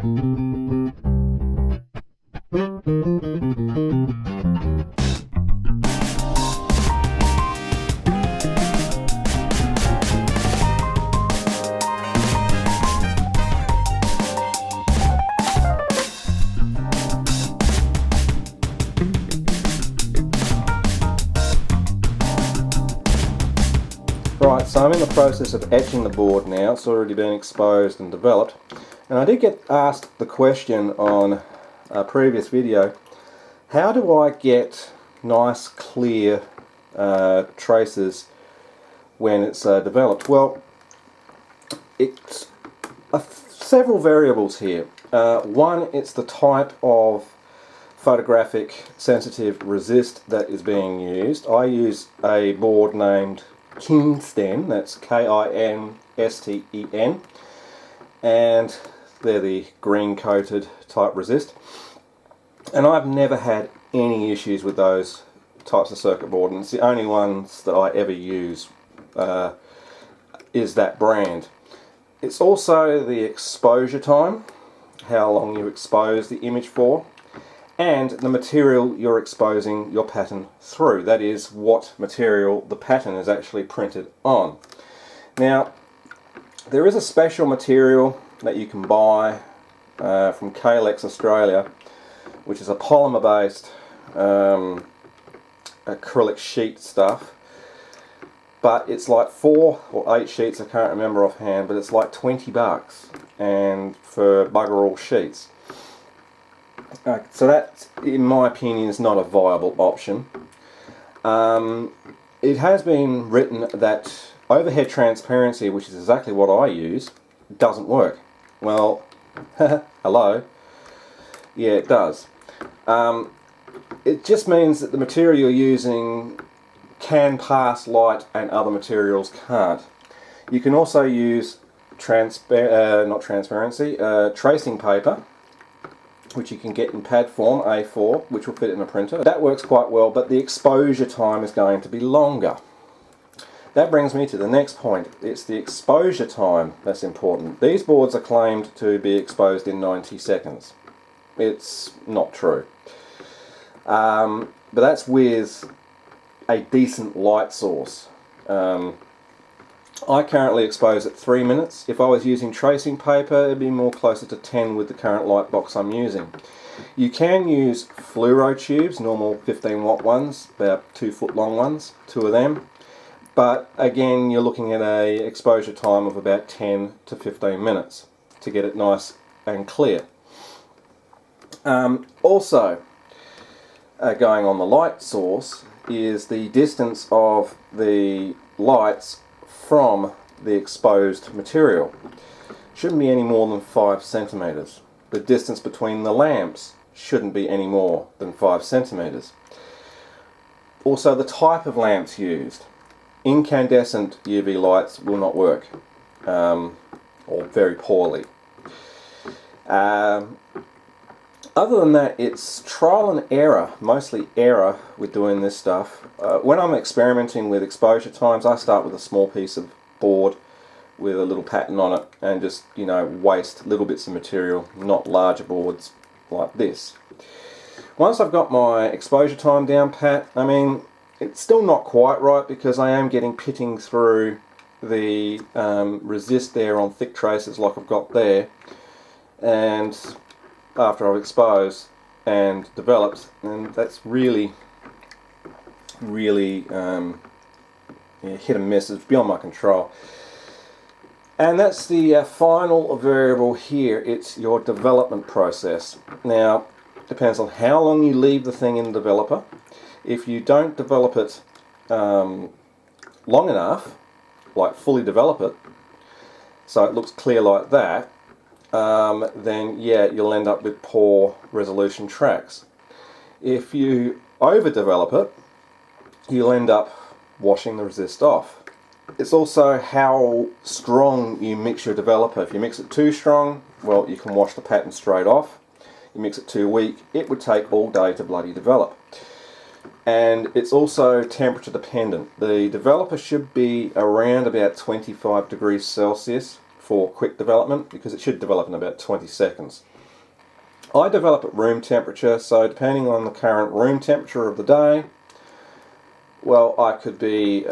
Right, so I'm in the process of etching the board now. It's already been exposed and developed. And I did get asked the question on a previous video, how do I get nice clear traces when it's developed? Well, it's several variables here. One, it's the type of photographic sensitive resist that is being used. I use a board named Kinsten, that's K-I-N-S-T-E-N, and they're the green coated type resist, and I've never had any issues with those types of circuit board, and it's the only ones that I ever use is that brand. It's also the exposure time, how long you expose the image for, and the material you're exposing your pattern through. That is, what material the pattern is actually printed on. Now, there is a special material that you can buy from Kalex Australia, which is a polymer based acrylic sheet stuff, but it's like 4 or 8 sheets, I can't remember offhand, but it's like $20, and for bugger all sheets. So that, in my opinion, is not a viable option. It has been written that overhead transparency, which is exactly what I use, doesn't work. Well, hello. Yeah, it does. It just means that the material you're using can pass light and other materials can't. You can also use tracing paper, which you can get in pad form, A4, which will fit in a printer. That works quite well, but the exposure time is going to be longer. That brings me to the next point. It's the exposure time that's important. These boards are claimed to be exposed in 90 seconds. It's not true. But that's with a decent light source. I currently expose at 3 minutes. If I was using tracing paper, it'd be more closer to 10 with the current light box I'm using. You can use fluoro tubes, normal 15-watt ones, about 2 foot long ones, 2 of them. But again, you're looking at a exposure time of about 10 to 15 minutes to get it nice and clear. Also, going on the light source is the distance of the lights from the exposed material. Shouldn't be any more than 5 centimeters. The distance between the lamps shouldn't be any more than 5 centimeters. Also, the type of lamps used. Incandescent UV lights will not work, or very poorly. Other than that, it's trial and error, mostly error with doing this stuff. When I'm experimenting with exposure times, I start with a small piece of board with a little pattern on it and just, waste little bits of material, not larger boards like this. Once I've got my exposure time down pat, it's still not quite right because I am getting pitting through the resist there on thick traces like I've got there, and after I've exposed and developed, and that's really hit and miss. It's beyond my control. And that's the final variable here. It's your development process. Now, it depends on how long you leave the thing in the developer. If you don't develop it long enough, like fully develop it, so it looks clear like that, then yeah, you'll end up with poor resolution tracks. If you overdevelop it, you'll end up washing the resist off. It's also how strong you mix your developer. If you mix it too strong, well, you can wash the pattern straight off. You mix it too weak, it would take all day to bloody develop. And it's also temperature dependent. The developer should be around about 25 degrees Celsius for quick development, because it should develop in about 20 seconds. I develop at room temperature, so depending on the current room temperature of the day, well, I could be,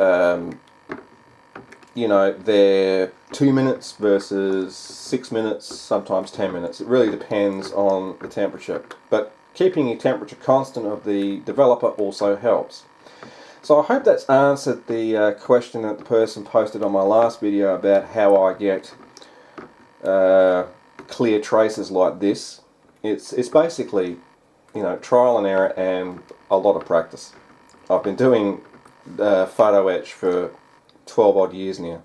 you know, there 2 minutes versus 6 minutes, sometimes 10 minutes. It really depends on the temperature. But keeping your temperature constant of the developer also helps. So I hope that's answered the question that the person posted on my last video about how I get clear traces like this. It's basically, you know, trial and error and a lot of practice. I've been doing photo etch for 12 odd years now.